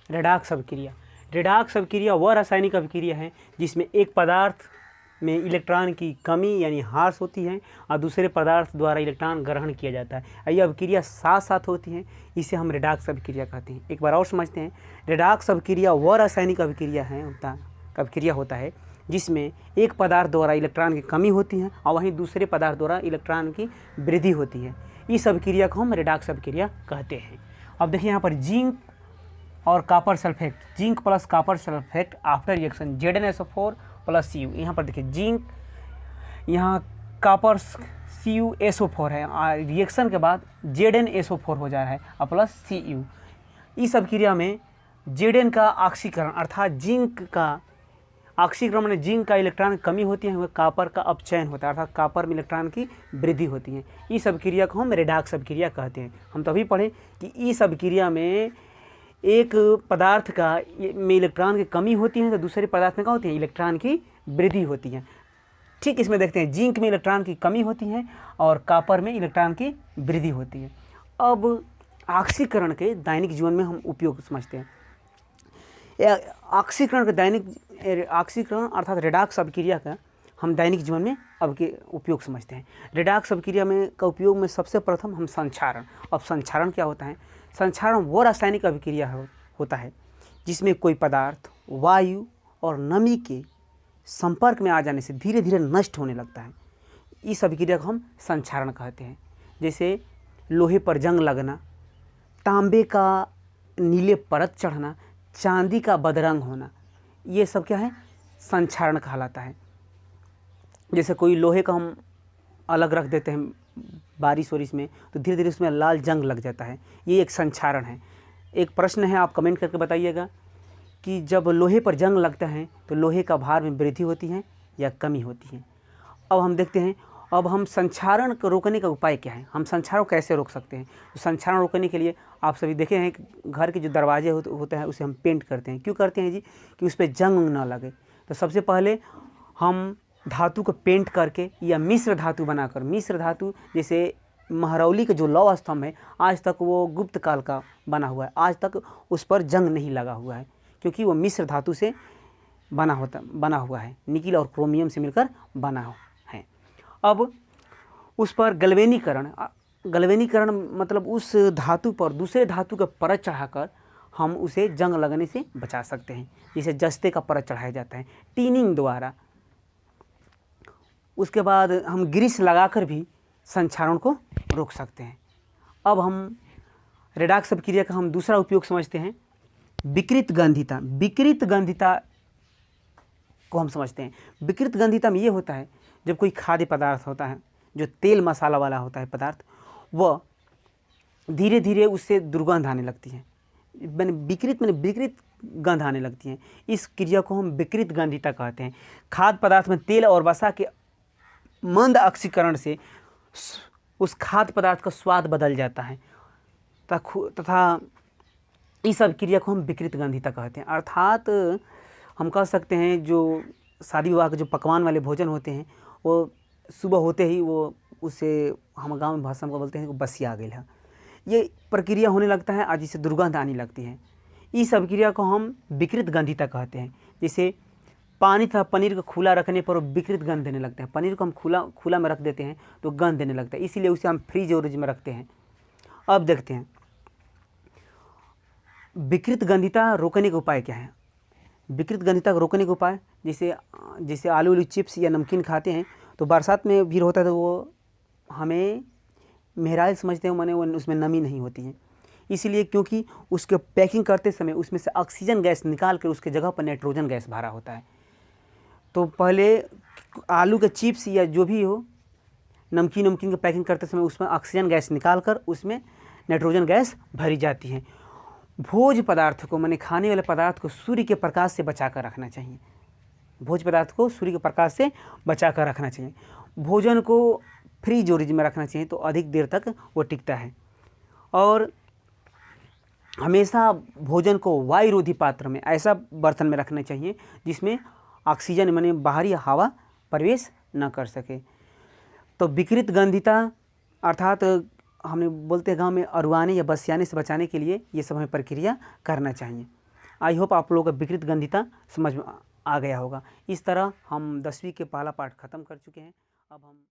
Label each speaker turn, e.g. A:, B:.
A: Redox अभिक्रिया। Redox अभिक्रिया वह रासायनिक अभिक्रिया है जिसमें एक पदार्थ में इलेक्ट्रॉन की कमी यानी ह्रास होती है और दूसरे पदार्थ द्वारा इलेक्ट्रॉन ग्रहण किया जाता है। ये अभिक्रिया साथ साथ होती है, इसे हम रेडॉक्स अभिक्रिया कहते हैं। एक बार और समझते हैं। रेडॉक्स अभिक्रिया वह रासायनिक अभिक्रिया होता है जिसमें एक पदार्थ द्वारा इलेक्ट्रॉन की कमी होती है और वहीं दूसरे पदार्थ द्वारा इलेक्ट्रॉन की वृद्धि होती है। इस अभिक्रिया को हम रेडॉक्स अभिक्रिया कहते हैं। अब देखिए यहाँ पर जिंक और copper sulphate, zinc plus copper sulphate after reaction ZnSO4 plus Cu। यहाँ पर देखिए जिंक, यहाँ कॉपर CuSO4 है और रिएक्शन के बाद ZnSO4 हो जा रहा है और प्लस Cu। इस अभिक्रिया में Zn का ऑक्सीकरण अर्थात जिंक का ऑक्सीकरण में जिंक का इलेक्ट्रॉन कमी होती है, वह कॉपर का अपचयन होता है अर्थात कॉपर में इलेक्ट्रॉन की वृद्धि होती है। इस अभिक्रिया को हम रेडॉक्स अभिक्रिया कहते हैं। हम तो अभी पढ़े कि इस अभिक्रिया में एक पदार्थ का में इलेक्ट्रॉन की कमी होती है तो दूसरे पदार्थ में क्या होती है, इलेक्ट्रॉन की वृद्धि होती है। ठीक इसमें देखते हैं जिंक में इलेक्ट्रॉन की कमी होती है और कॉपर में इलेक्ट्रॉन की वृद्धि होती है। अब ऑक्सीकरण के दैनिक जीवन में हम उपयोग समझते हैं। ऑक्सीकरण अर्थात रेडॉक्स अभिक्रिया का हम दैनिक जीवन में अब के उपयोग समझते हैं। रेडॉक्स अभिक्रिया में का उपयोग में सबसे प्रथम हम संक्षारण। अब संक्षारण क्या होता है? संक्षारण वो रासायनिक अभिक्रिया होता है जिसमें कोई पदार्थ वायु और नमी के संपर्क में आ जाने से धीरे धीरे नष्ट होने लगता है। इस अभिक्रिया को हम संक्षारण कहते हैं। जैसे लोहे पर जंग लगना, तांबे का नीले परत चढ़ना, चांदी का बदरंग होना, ये सब क्या है, संक्षारण कहलाता है। जैसे कोई लोहे का हम अलग रख देते हैं बारिश वारिश में तो धीरे धीरे उसमें लाल जंग लग जाता है, ये एक संक्षारण है। एक प्रश्न है, आप कमेंट करके बताइएगा कि जब लोहे पर जंग लगता है तो लोहे का भार में वृद्धि होती है या कमी होती है। अब हम देखते हैं, अब हम संक्षारण को रोकने का उपाय क्या है, हम संक्षारण को कैसे रोक सकते हैं। तो संक्षारण रोकने के लिए आप सभी देखे हैं कि घर के जो दरवाजे होते हैं उसे हम पेंट करते हैं। क्यों करते हैं जी? कि उस पर जंग ना लगे। तो सबसे पहले हम धातु को पेंट करके या मिश्र धातु बनाकर, मिश्र धातु जैसे महरौली का जो लौह स्तंभ है आज तक वो गुप्त काल का बना हुआ है, आज तक उस पर जंग नहीं लगा हुआ है क्योंकि वो मिश्र धातु से बना हुआ है, निकिल और क्रोमियम से मिलकर बना है। अब उस पर गलवेनीकरण मतलब उस धातु पर दूसरे धातु का परत चढ़ाकर हम उसे जंग लगने से बचा सकते हैं, जिसे जस्ते का परत चढ़ाया जाता है टीनिंग द्वारा। उसके बाद हम ग्रीस लगाकर भी संक्षारण को रोक सकते हैं। अब हम रेडॉक्स अभिक्रिया का हम दूसरा उपयोग समझते हैं, विकृत गंधिता। विकृत गंधिता को हम समझते हैं। विकृत गंधिता में ये होता है जब कोई खाद्य पदार्थ होता है जो तेल मसाला वाला होता है पदार्थ, वह धीरे धीरे उससे दुर्गंध आने लगती है, विकृत गंध आने लगती है। इस क्रिया को हम विकृत गंधिता कहते हैं। खाद्य पदार्थ में तेल और वसा के मंद ऑक्सीकरण से उस खाद्य पदार्थ का स्वाद बदल जाता है तथा इस अभिक्रिया को हम विकृत गंधिता कहते हैं। अर्थात हम कह सकते हैं जो शादी विवाह के जो पकवान वाले भोजन होते हैं वो सुबह होते ही वो उसे हम गांव में भाषा में बोलते हैं कि बसिया आ गई है, ये प्रक्रिया होने लगता है और जिससे दुर्गंध आने लगती है। इस अभिक्रिया को हम विकृत गंधिता कहते हैं। जैसे पानी तथा पनीर को खुला रखने पर विकृत गंध देने लगते हैं। पनीर को हम खुला में रख देते हैं तो गंध देने लगता है, इसीलिए उसे हम फ्रीज और में रखते हैं। अब देखते हैं विकृत गंधिता रोकने का उपाय क्या है। विकृत गंधिता को रोकने का उपाय जैसे आलू चिप्स या नमकीन खाते हैं तो बरसात में भी होता है तो वो हमें मेहराइल समझते हैं, माने वो उसमें नमी नहीं होती है, इसीलिए क्योंकि उसके पैकिंग करते समय उसमें से ऑक्सीजन गैस निकाल कर उसके जगह पर नाइट्रोजन गैस भरा होता है। तो पहले आलू के चिप्स या जो भी हो नमकीन की पैकिंग करते समय उसमें ऑक्सीजन गैस निकाल कर उसमें नाइट्रोजन गैस भरी जाती है। भोज्य पदार्थ को माने खाने वाले पदार्थ को सूर्य के प्रकाश से बचा कर रखना चाहिए। भोज्य पदार्थ को सूर्य के प्रकाश से बचा कर रखना चाहिए। भोजन को फ्रीज और में रखना चाहिए तो अधिक देर तक वो टिकता है। और हमेशा भोजन को वायुरोधी पात्र में, ऐसा बर्तन में रखना चाहिए जिसमें ऑक्सीजन माने बाहरी हवा प्रवेश न कर सके। तो विकृत गंधिता अर्थात हमने बोलते हैं गांव में अरुआने या बसियाने से बचाने के लिए ये सब हमें प्रक्रिया करना चाहिए। आई होप आप लोगों को विकृत ग्रंथिता समझ में आ गया होगा। इस तरह हम 10वीं के पहला पाठ खत्म कर चुके हैं। अब हम